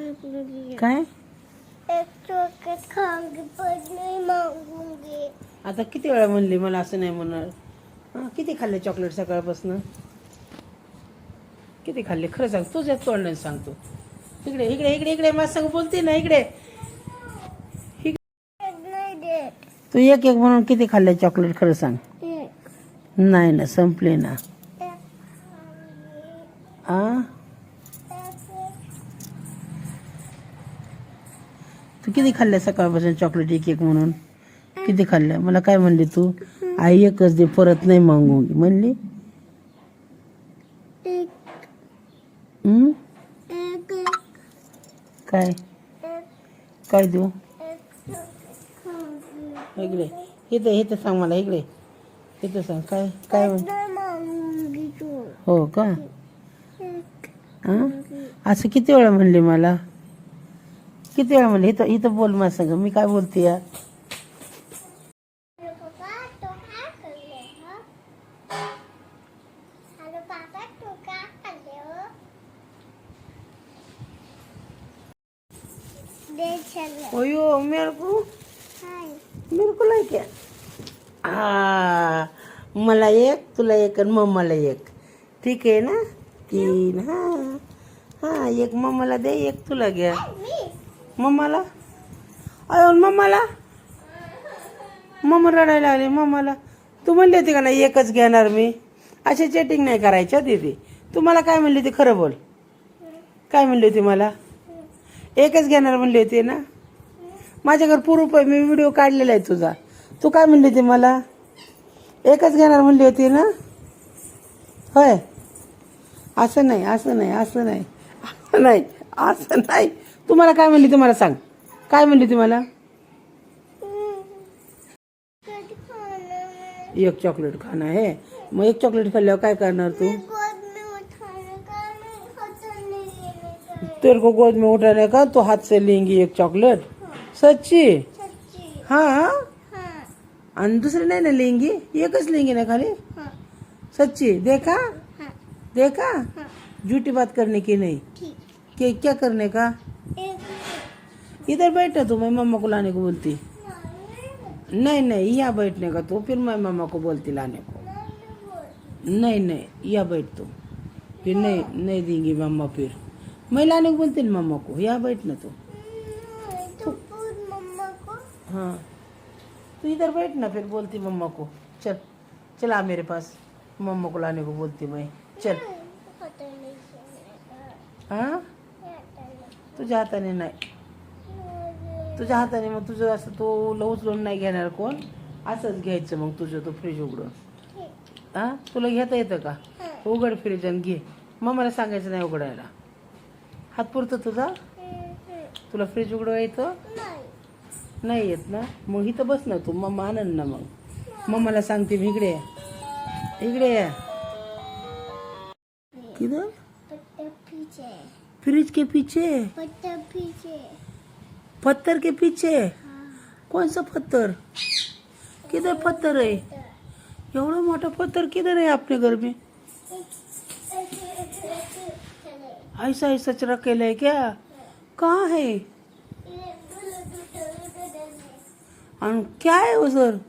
काय एक चॉकलेट खाऊंगी पण नहीं मांगूंगी. आता किती वेळा म्हणली मला असं नाही म्हणणार. हां किती खाल्ले चॉकलेट सकाळपासून? किती खाल्ले खरं सांग, तुझ्या तोंडाने सांगतो. इकडे इकडे इकडे इकडे माझं सांग, बोलते ना इकडे. नहीं देत. तू एक एक म्हणून किती खाल्ले चॉकलेट खरं सांग. एक. नाही ना, संपले ना. एक. आ तू किती खाल्ले सकाळपासून चॉकलेट एक एक म्हणून? किती खाल्ल्या? मला काय म्हणली तू? आई एकच दे, परत नाही मागू म्हणली. एक. हं? एक. काय एक. काय देऊ? एक चॉकलेट खाऊंगी. इकडे इथं इथं सांग मला, इकडे इथं सांग. काय काय म्हण नहीं मांगूंगी तू. हो का? एक. हां असं किती वेळा म्हणली मला? किती वेळा म्हणली? इथं इथं बोल मला सांग, मी काय बोलते या. हेलो पापा, तो क्या कर रहे हो? हेलो पापा, तो क्या कर रहे हो? दे चले. ओयो मेरे को लाइक है. हाँ मला एक, तुला एक आणि मम्माला एक. ठीक आहे ना? 3. हां हां एक मम्माला दे, एक तुला घ्या. मी. मम्माला अयो मम्माला, मम्मा रडायला लागली. मम्माला तू म्हणली होती का नाही एकच घेणार मी? अशी चॅटिंग नाही करायच्या दीदी. तुम्हाला काय म्हणली होती खरं बोल. काय म्हणली होती मला? एकच घेणार म्हणली होती ना? माझ्याकडे प्रूफ आहे, मी व्हिडिओ काढलेला आहे तुझा. तू काय म्हणली होती मला? एकच घेणार म्हणली होती ना? होय. असं नाही असं नाही असं नाही असं नाही असं नाही. तुम्हाला काय म्हणली? तुम्हाला सांग, काय म्हणली तुम्हाला? एक चॉकलेट खाना है. मग एक चॉकलेट खाल्ल्यावर काय करणार तू? गोद में उठाने का, मैं हाथ नहीं लेने का. तेरे को गोद में उठाने का, तो हाथ से लेंगी एक चॉकलेट. सच्ची? सच्ची. हाँ हाँ. आणि दुसरे नाही ना लेंगी, एकच लेंगी ना खाली. हाँ. सच्ची? देखा हाँ. देखा. हाँ. झूठी बात करने की नहीं. ठीक. क्या करने का? एक. इधर बैठा तू, मैं मम्मा को लाने को बोलती. नहीं नहीं यहाँ बैठने का तो, फिर मैं मम्मा को बोलती लाने को. नहीं नहीं यहाँ बैठ तू, फिर नहीं नहीं देंगी मम्मा, फिर मैं लाने को बोलती ना मम्मा को. यहाँ बैठना तू. तो बोल मम्मा को. हाँ तू इधर बैठ ना, फिर बोलती मम्मा को. चल चल आ मेरे पास, मम्मा को लाने को बोलती मैं. चल. हाथ नहीं लेने का. हाँ तुझ्या हाताने नाही, तुझ्या हाताने. मग तुझं असं तो उचलून नाही घेणार कोण. असंच घ्यायचं मग तुझं तो फ्रीज उघडून. हां तुला घेता येतं का? उघड फ्रीज आणि घे. मम्माला सांगायचं नाही उघडायला. हात पुरतं तुझा? तुला फ्रीज उघडवा येतं? नाही येत ना? मग इथं बस ना तू, मम्मा आणन ना. मग मम्माला सांगते मी, इकडे या इकडे या. किधर? पत्थर पीछे. फ्रिज के पीछे? पत्थर पीछे. पत्थर के पीछे? कौन सा पत्थर? किधर पत्थर है? एवढा मोठा पत्थर किधर है आपने घर में? ऐसा ऐसा रखेला है क्या? कहाँ है? और क्या है उधर?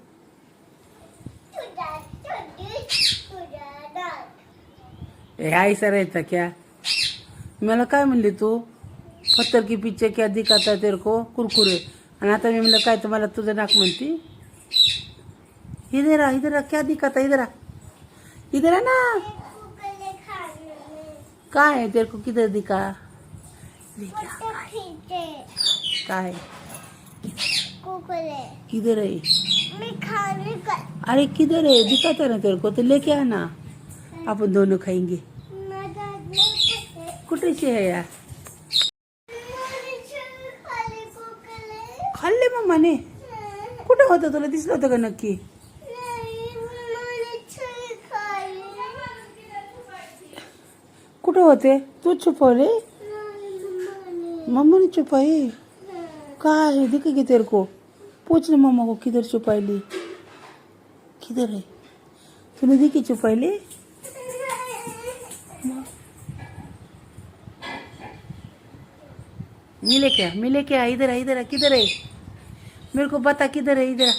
ऐसा रहता क्या? मला काय म्हणली तू? पत्थर के पीछे क्या दिखाता तेरे को? कुरकुरे. आणि आता मी म्हणलं काय, तर मला तुझं नाक म्हणती. इधर आ इधर आ, क्या दिखाता? इधर आ इधर आ ना. काय है तेरे को? किधर दिखा? काय किधर है? मैं खाने का. अरे किधर है? दिखाता ना तेरे को, तो लेके आना, आपण दोनों खाएंगे. कुठे से है यार? खाल्ले मम्माने? कुठे होतं? तुला दिसलं होतं का नक्की? कुठे होते? तू छुपवले? मम्मा ने छुपाई? कहाँ है? दिखेगी तेरे को? पूछ ले मम्मा को, किधर छुपाई ली? किधर है? तूने देखी छुपाई ली? मैं लेके आ, इधर आ, किधर है? मेरे को बता किधर है, इधर आ,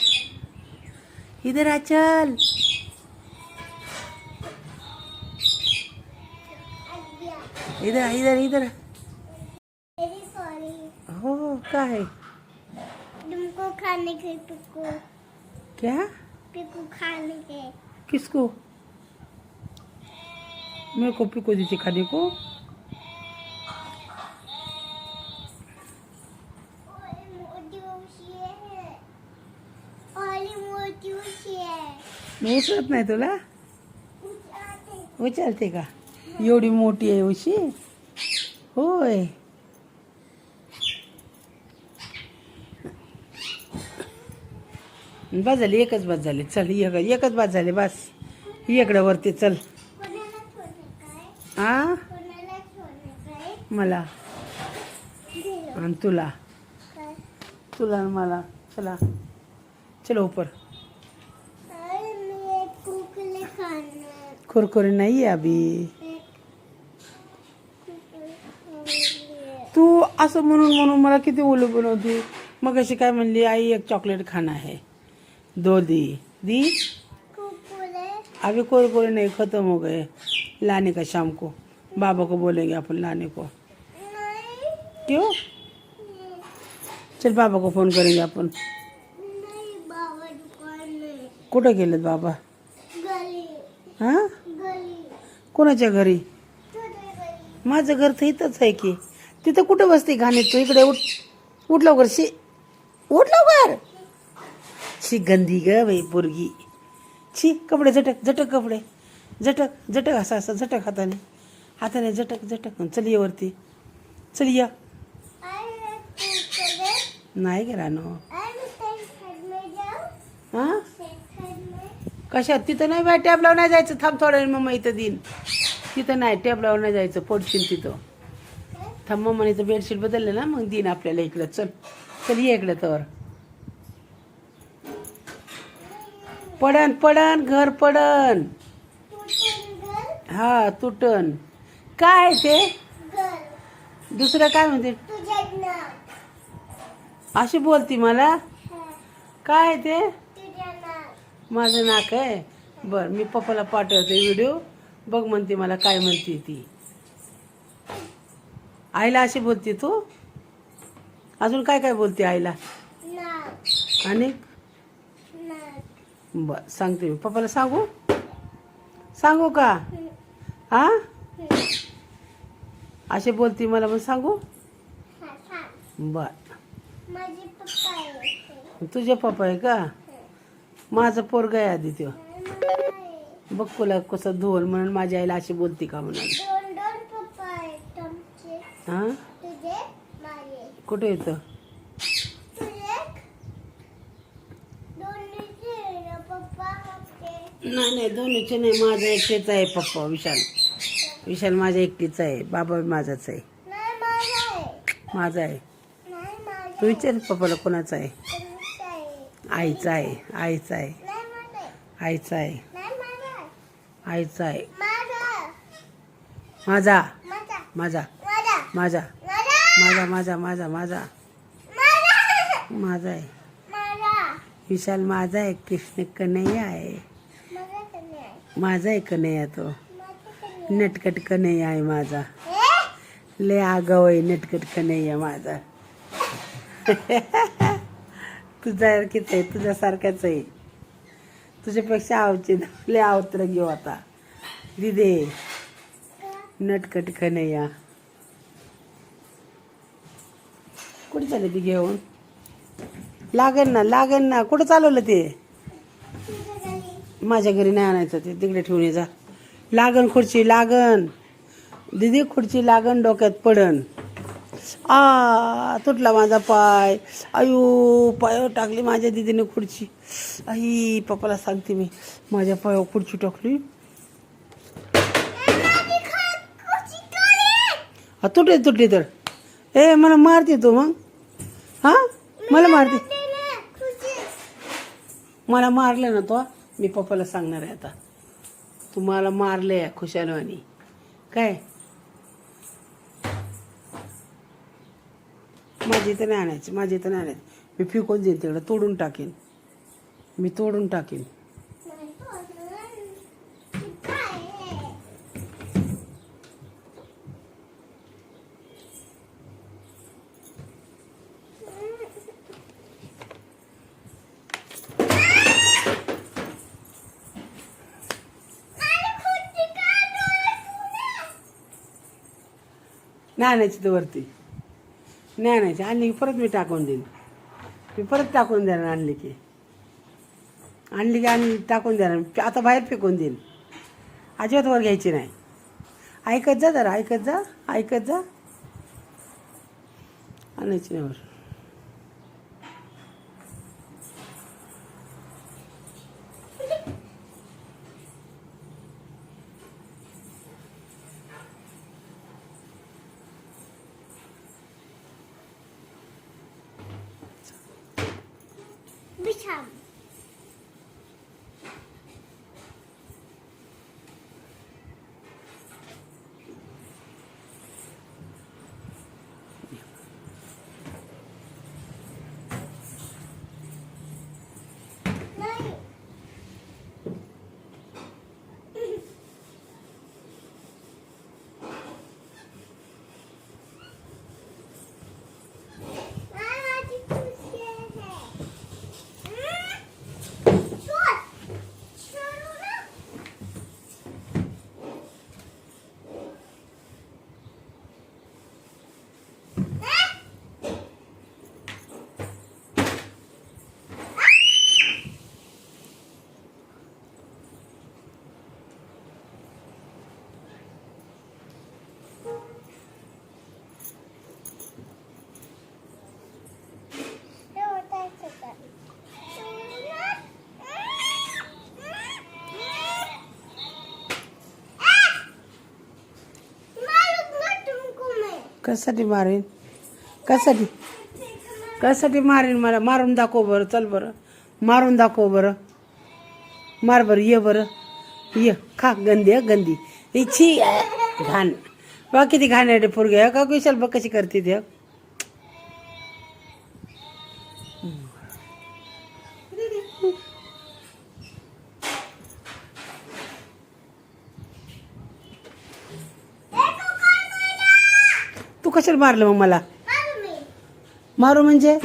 इधर आ चल। इधर आ, इधर आ। Very sorry. हो क्या है? तुमको खाने के पिकू क्या? पिकू खाने के। किसको? मेरे को पिको दी थी खाने को। ओली मोटी उशी है। ओली मोटी उशी है। मग उचलत नाही तुला? उठाते। उचलते का? एवढी मोठी आहे उशी? होय. बस झाली, एकच बस झाली. चल एकच बस झाली, बस. इकडं वरती चल. कोणाला सोडायचं? आ कोणाला सोडायचं? मला दिलं. आणि तुला काय? तुला आणि मला. चला चलो ऊपर. अरे मी एक कुरकुरे खाणार. कुरकुरे नाही आहे अभी. एक कुरकुरे खाणार. तू असं म्हणून मला किती उलू बनवती. मग अशी काय म्हणली, आई एक चॉकलेट खाना है, दो दी. कुरकुरे. अभी कुरकुरे नहीं, खत्म हो गए. लाने का शाम को, बाबा को बोलेंगे अपन लाने को. नाही. क्यों? चल बाबा को फोन करेंगे अपन. नाही बाबा दुकान नाही. कुठं गेलेत बाबा? गली. हां, गली. कोणाच्या घरी? तुझ्या गली. माझं घर तर इथंच आहे की. तिथं कुठं बसते घाणीत तू? इकडे उठ लवकर. उठ लवकर. शी गंदी ग बाई पोरगी. छी, कपडे झटक कपडे. झटक असं झटक हाताने झटक. चल ये वरती. चल या. अरे कुरकुरे. नाही गेला नो. अरे सेंटर में जाऊ. हां, सेंटर में. कशात? तिथं नाही बाय, टॅबलावर नाही जायचं. थांब थोड्या वेळ, मम्मा इथं देईन. तिथं नाही, टॅबलावर नाही जायचं, पडशील तिथं. थांब, मम्माने इथं बेडशीट बदललं ना, मग देईन आपल्याला इकडं. चल ये इकडं तर. पडन घर पडन. तुझं घर. हा, तुटन. काय ते घर. दुसरं काय म्हणते? तुझं नाव. अशी बोलती मला. काय ते? तुझं नाव. माझं नाक आहे. बर, मी पप्पाला पाठवते व्हिडिओ, बघ म्हणते मला काय म्हणते ती. आईला अशी बोलते तू? अजून काय काय बोलते आईला? नाव. आणि नाव. बर, सांगते मी पप्पाला. सांगू का? हा, असे बोलती मला, मग सांगू? हा, सांग. बर. माझे पप्पा आहे. तुझे पप्पा आहे का? माझं पोरग आहे आधी त्यो. बघ तुला कसं धुवल म्हणून माझ्या आईला अशी बोलती का म्हणून. दोन पप्पा आहेत तुमचे. हा, तुझे माझे. कुठे येतं? तुझे दोन्हीचे पप्पा आपले. नाही दोन्हीचे नाही, माझा एकटेच आहे पप्पा. विशाल माझ्या एकटीचा आहे. बाबा माझाच आहे. नाही माझा आहे. माझा आहे. नाही माझा. तू विचार पप्पाला कोणाचा आहे? तुमचा आहे. आईचा आहे. नाही माझा आहे. आईचा आहे. नाही माझा आहे. आईचा आहे. माझा. माझा माझा. माझा माझा. माझा माझा. माझा माझा. आहे. माझा. विशाल माझा आहे. कृष्ण कन्हैया आहे. माझा कमी आहे. माझा आहे कन्हैया. तो माझा कमी नटकट कन्हैया आहे माझा. आहे. लय आगाव आहे नटकट कन्हैया माझा. तुझ्यासारखीच आहे, तुझ्यासारखाच आहे. तुझ्यापेक्षा आवचे लय आवत्र घेऊ आता. दिदे नटकट कन्हैया. कुठे चालले ती घेऊन? लागन ना. कुठं चालवलं ते? तुझ्या घरी. माझ्या घरी नाही आणायचं ते, तिकडे ठेवून ये जा. लागन खुर्ची लागन. दिदी खुर्ची लागन, डोक्यात पडन. तुटला माझा पाय. आयु, पायावर टाकली माझ्या दिदीने खुर्ची. आई, पप्पाला सांगते मी, माझ्या पायावर खुर्ची टाकली. तुटली तर मला मारते तू मग. हा, मला मारते. मला मारलं ना तो. मी पप्पाला सांगणार आहे आता, तू मला मारले खुशालवानी. काय माझी इथं नाही आणायची, माझी इथं नाही आणायची. मी फेकून देईन तिकडं, तोडून टाकेन, मी तोडून टाकेन. नाही तो काय नाही आणायची तर वरती नाही आणायची. आणली की परत मी टाकून देईन, मी परत टाकून देणार. आणली की टाकून देणार. आता बाहेर फेकून देईन, अजिबात वर घ्यायची नाही. ऐकत जा जरा, ऐकत जा, ऐकत जा. आणायची नाही वर. बिछाम नाही माझी खुशी आहे. कशासाठी मारेन, कशासाठी मारेन? मला मारून दाखव बरं, चल बरं, मारून दाखव बरं, मार बरं, ये बरं, ये खा. गंदी आहे, गंदी. इच्छी घाण. बघ किती घाण आहे पोरगी. का विशाल बघ कशी करते ते. तू कशाला मारलं मग मला? मारू म्हणजे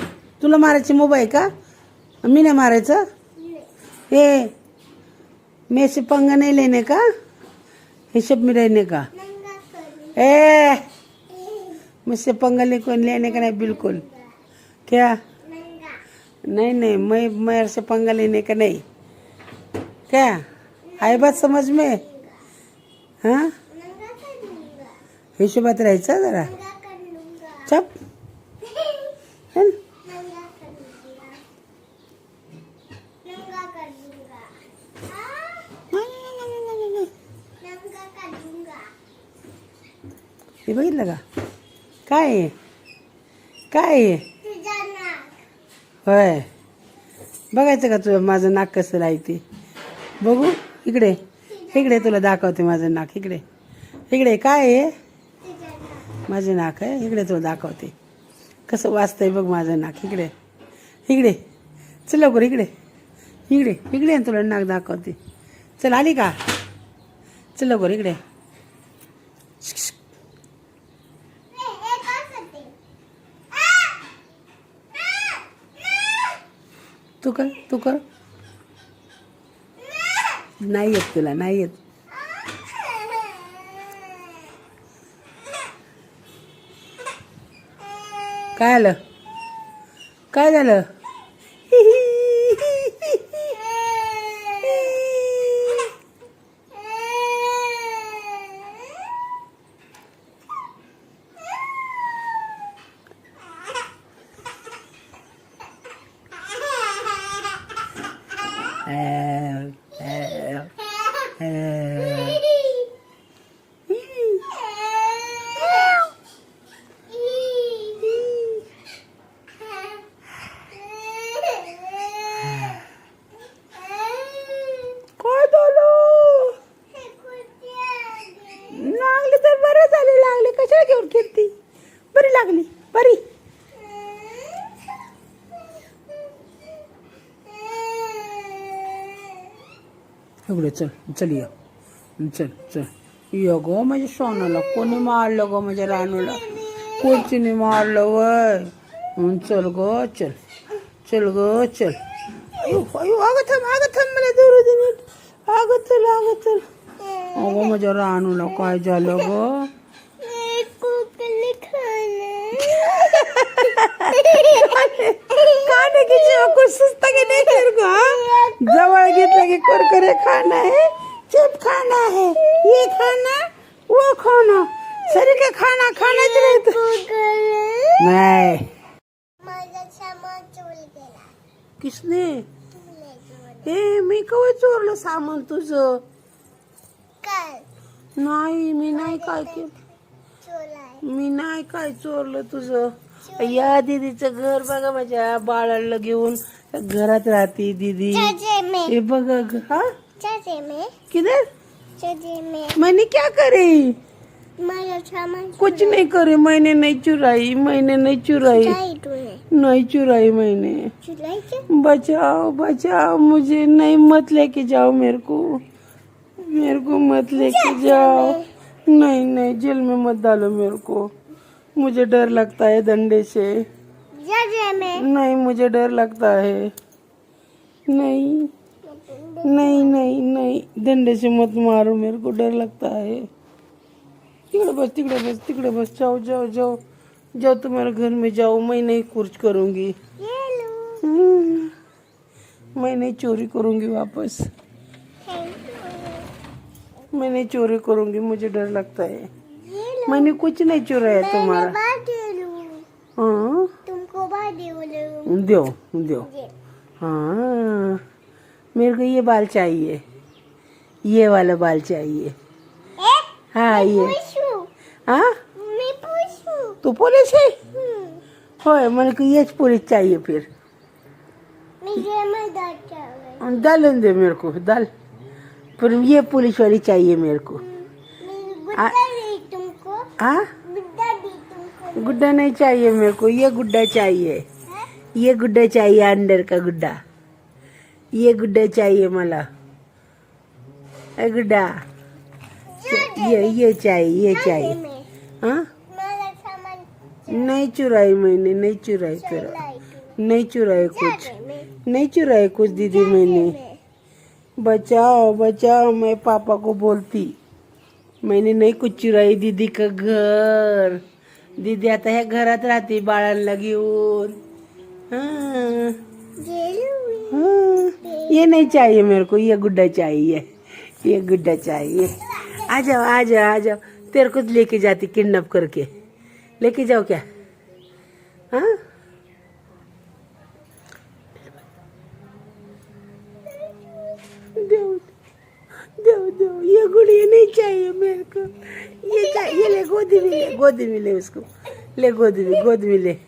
तुला मारायची मोबाईल आहे का? मी नाही मारायचं. ए मैं से पंगा नहीं लेने का, ये सब में रहने का. ए मुझसे पंगा लेने का नहीं बिल्कुल. क्या? नहीं नहीं, मैं से पंगा लेने का नहीं. क्या आई बात समझ में? हाँ हिशोबात राहायचं जरा. चप हे बघितलं का? काय आहे, काय आहे? होय बघायचं का तुझं माझं नाक कसं राहते? बघू इकडे, इकडे तुला दाखवते माझं नाक. इकडे, इकडे काय आहे? माझं नाक आहे. इकडे तुला दाखवते कसं वाजतंय बघ माझं नाक. इकडे, इकडे चल लवकर, इकडे, इकडे, इकडे तुला नाक दाखवते. चल आली का? चल लवकर इकडे. तू कर, तू कर. नाही येत तुला, नाही येत. काय आलं, काय झालं? लागली तर बरं झाले. लागले कशाला घेऊन खेळती? बरी लागली, बरी. इकडे चल चल ये चल चल ये गो माझ्या सोनाला कोणी मारलं गो माझ्या रानूला कोणतीने मारलं वय चल ग चल चल ग चल अयो अयो अगं थांब मला धरू दे नीट अगं चल अगं माझ्या रानूला काय झालं ग खाने की कुछ सुस्ता के नहीं कर गो जवळ घेतला की कुरकुरे खाना है चिप खाना है ये खाना वो खाना सरी का खाना खानाच नाही माझा सामान चोरी गेला किसने ए मी कवा चोरलं सामान तुझं काल नाही मी नाही काय केलं चोरलाय मी नाही काय चोरलं तुझं या दीदीचं घर बघा माझ्या बाळाला घेऊन घरात राहते दीदी चाचे में हे बघा हा चाचे में किधर चाचे में मैंने क्या करे माझा सामान कुछ नहीं करे मैंने नहीं चुराई नहीं चुराई मैंने चुराई बचाओ बचाओ मुझे नहीं मत लेके जाओ मेरे को मत लेके जाओ नहीं जेल में मत डालो मेरे को मुझे डर लगता है डंडे से चाचे में नहीं मुझे डर लगता है नहीं डंडे से मत मारो मेरे को डर लगता है तिकड़े बस जाओ तुम्हारे घर में जाओ मैं नहीं कुछ करूंगी ये लो मैं नहीं चोरी करूंगी वापस मैं नहीं चोरी करूंगी मुझे डर लगता है ये लो मैंने कुछ नहीं चुराया तुम्हारा बात दे लूं हाँ तुमको बात दे लूं दो हाँ मेरे को ये बाल चाहिए ये वाला बाल चाहिए हाँ ये हाँ मैं पूछूं तू पुलिस है होय मेरे को ये पुलिस चाहिए फिर मुझे मदद चाहिए डालन दे मेरे को डाल फिर ये पुलिस वाली चाहिए मेरे को गुड्डा दी तुमको हाँ गुड्डा दी तुमको गुड्डा नहीं चाहिए मेरे को ये गुड्डा चाहिए ये गुड्डा चाहिए अंदर का गुड्डा ये गुड्डा चाहिए मला ए गुड्डा ये चाहिए हाँ मेरा सामान नहीं चुराई मैंने नहीं चुराई तेरा नहीं चुराई कुछ नहीं चुराई कुछ दीदी मैंने बचाओ मैं पापा को बोलती मैंने नहीं कुछ चुराई दीदी का घर दीदी आता ह्या घरात राहते बाळांना घेऊन हाँ ये नहीं चाहिए मेरे को ये गुड्डा चाहिए आ जाओ तेरे को लेके जाती किडनैप करके लेके जाओ क्या हाँ दो ये गुड़िया नहीं चाहिए मेरे को ये ले गोदी में ले उसको ले गोदी में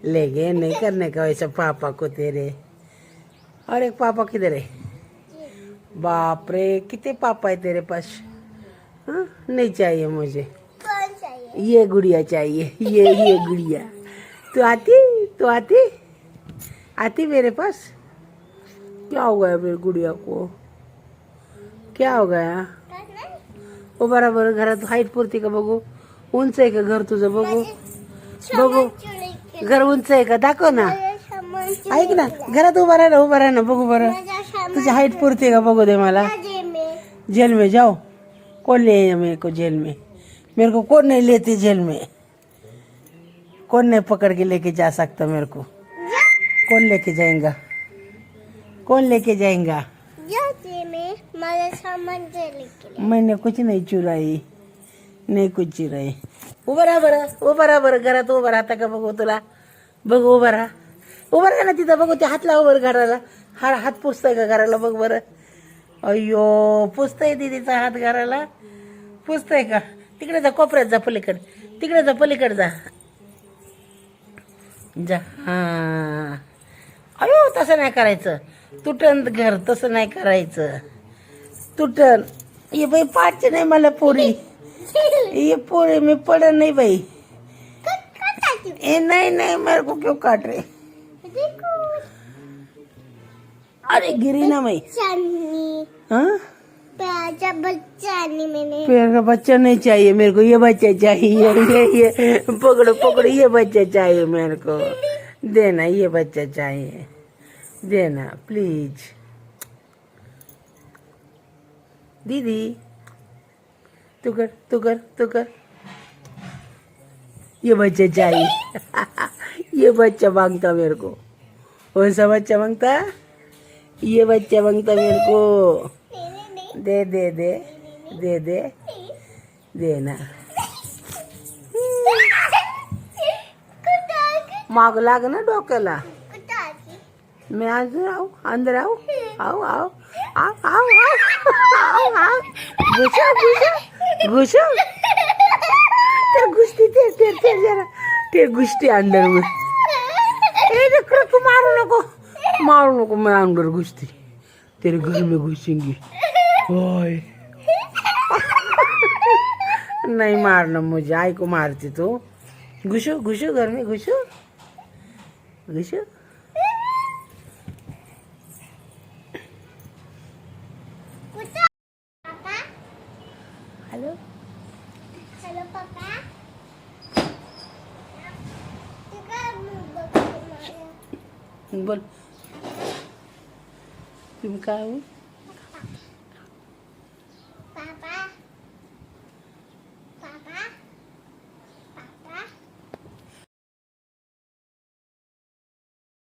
ले गए नहीं करने का वैसा पापा को तेरे और एक पापा किधर है बाप रे कितने पापा है तेरे पास हाँ नहीं चाहिए मुझे कौन चाहिए ये गुड़िया चाहिए ये गुड़िया तू आती मेरे पास क्या हो गया मेरी गुड़िया को क्या हो गया वो बराबर घरात हाईट पुरती का बघू उंच आहे का घर तुझं बघू घर उंच आहे का दाखव ना ऐक ना घरात उभा राहा ना बघू बरं तुझी हाईट पुरती का बघू दे मला जेल में जाओ कौन ले आया मेरे को जेल में मेरे को कौन नहीं लेते जेल में कौन नहीं पकड़ के लेके जा सकता मेरे को कौन लेके जाएगा मेरा सामान मैंने कुछ नहीं चुराई उभा राहा बरं घरात उभा राहता का बघू तुला बघू उभा राहा ना तिथं बघू ते हात लाव बरं घराला हात पुसतंय का घराला बघ बरं अय्यो पुसतंय दीदीचा हात घराला पुसतंय का तिकडे जा कोपऱ्यात जा पलीकडे जा हा अयो तसं नाही करायचं तुटन घर तसं नाही करायचं तुटन ये बाई पाठचे नाही मला पोरी ये पोरी मी पडन नाही बाई ए नहीं मेरे को क्यों काट रहे अरे गिरी ना मैं हाँ प्याजा बच्चा नहीं मैंने पेड़ का बच्चा नहीं चाहिए मेरे को, ये बच्चा चाहिए। ये पकड़ो पकड़ो, ये बच्चा चाहिए मेरे को, देना, ये बच्चा चाहिए, देना प्लीज। दीदी तू कर तू कर तू कर, ये बच्चा चाहिए। ये बच्चा मांगता मेरे को, कौन सा बच्चा मांगता? ये बच्चा मांगता मेरे को, दे दे दे दे दे देना। माग लाग ना डोक्याला। मैं अंदर आऊ अंदर आऊ आओ आओ आओ आओ आओ आओ, घुसो घुसो घुसो, तेरे घुसती तेरे जरा, तेरे घुसती अंदर में। ए देखो, मारू नको, मैं अंदर घुसती, तेरे घर में घुसेंगी। ओए नहीं मारना मुझे, आई को मारती तो। घुसो घुसो घर में, घुसो घुसो। हेलो हेलो पापा बोल, तुम काय हो?